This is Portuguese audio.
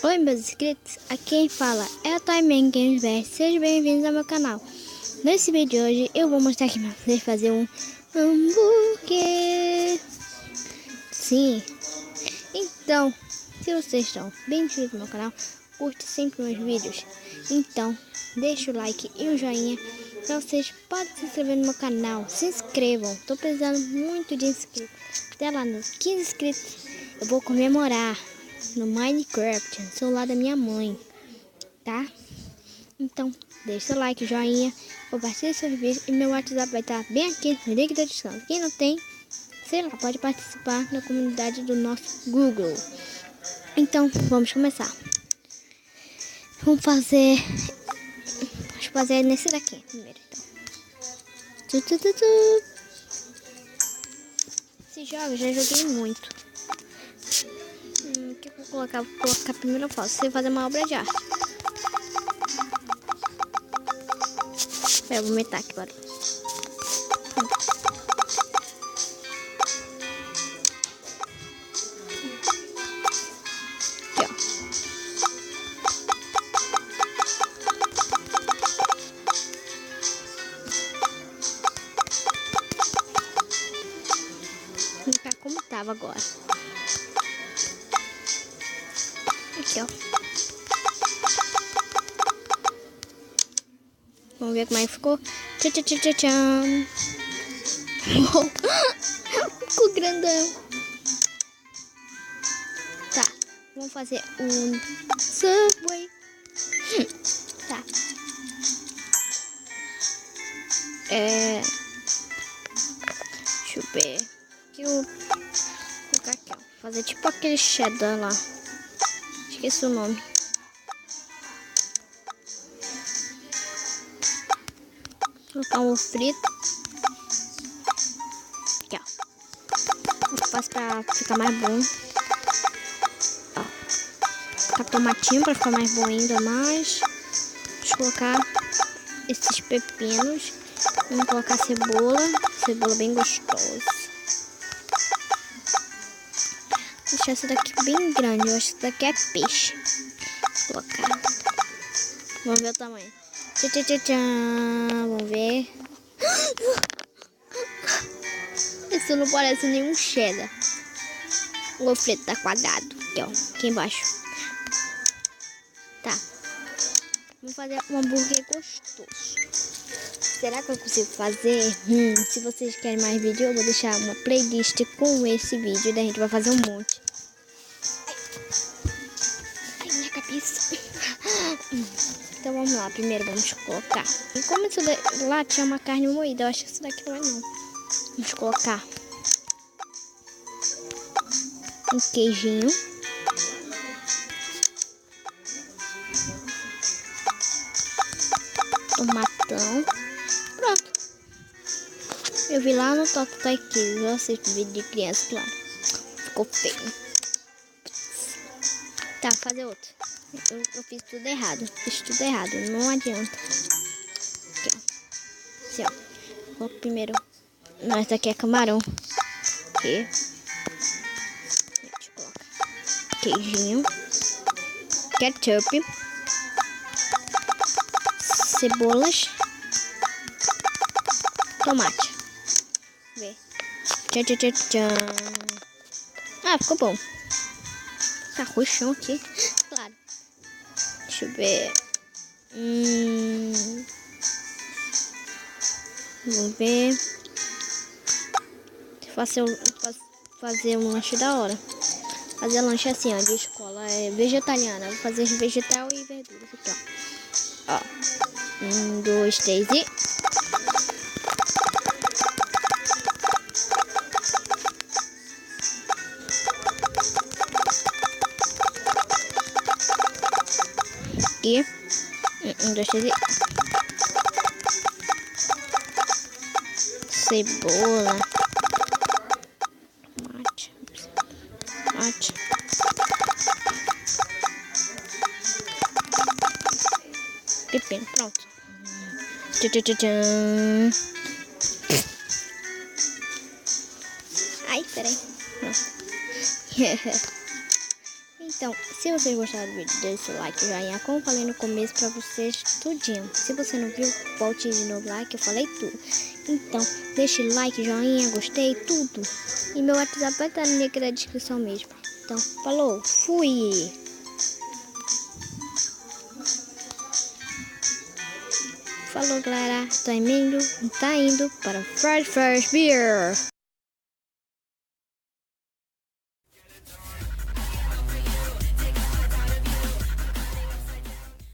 Oi meus inscritos, aqui quem fala é a Toyman Games BR. Sejam bem-vindos ao meu canal. Nesse vídeo de hoje eu vou mostrar aqui pra vocês fazer um hambúrguer. Sim, então se vocês estão bem inscritos no meu canal, curte sempre meus vídeos. Então deixa o like e o joinha para vocês podem se inscrever no meu canal. Se inscrevam, tô precisando muito de inscritos. Até lá nos 15 inscritos eu vou comemorar no Minecraft, no celular da minha mãe, tá? Então, deixa seu like, joinha, compartilhe seus vídeos e meu WhatsApp vai estar bem aqui no link da descrição. Quem não tem, sei lá, pode participar na comunidade do nosso Google. Então, vamos começar. Vamos fazer nesse daqui primeiro, então. Esse jogo eu já joguei muito. O que eu vou colocar? Vou colocar primeiro eu faço. Você fazer uma obra de arte. Eu vou meter aqui agora. Aqui, ó. Vou ficar como tava agora. Aqui, ó. Vamos ver como é que ficou. Tchan. Ficou grandão. Tá. Vamos fazer um Subway. Tá. Deixa eu ver. Aqui eu vou colocar aqui, ó. Fazer tipo aquele cheddar lá. Esqueci o nome. Colocar um ovo frito. Aqui, ó. Eu faço pra ficar mais bom. Ó. Colocar tomatinho pra ficar mais bom ainda mais. Deixa eu colocar esses pepinos. Vamos colocar cebola. Cebola bem gostosa. Vou deixar essa daqui bem grande. Eu acho que essa daqui é peixe. Vou colocar. Vamos ver o tamanho. Tchan. Vamos ver. Isso não parece nenhum cheddar. O ovo preto tá quadrado. Aqui, ó. Aqui embaixo. Tá. Vamos fazer um hambúrguer gostoso. Será que eu consigo fazer? Se vocês querem mais vídeo, eu vou deixar uma playlist com esse vídeo. Daí a gente vai fazer um monte. Ai, minha cabeça. Então vamos lá. Primeiro vamos colocar. E como isso lá tinha uma carne moída, eu acho que isso daqui não é não. Vamos colocar um queijinho. Tomatão. Pronto. Eu vi lá no Toque Toy Kids. Eu assisto vídeo de criança, claro. Ficou feio. Tá, fazer outro. Eu fiz tudo errado. Não adianta. Aqui, ó. Assim, ó. Vou primeiro. Não, essa aqui é camarão. Aqui. A gente coloca queijinho. Ketchup. Cebolas. Tomate. Vê. Tchan. Ah, ficou bom. Tá roxão aqui. Claro. Deixa eu ver. Vamos ver. Fazer um lanche da hora. Fazer lanche assim, ó, de escola. É vegetariana. Vou fazer vegetal e verduras aqui, ó. 1, 2, 3 e... Aqui. 1, 2, 3 e... Cebola. Tomate. Pepino, pronto. Tchan. Ai, peraí. Então, se vocês gostaram do vídeo, deixe o like, joinha, como eu falei no começo pra vocês tudinho. Se você não viu, volte de novo lá que eu falei tudo. Então, deixe like, joinha, gostei, tudo. E meu WhatsApp vai estar no link da descrição mesmo. Então, falou, fui! Falou, galera, tá indo para Fred Beer.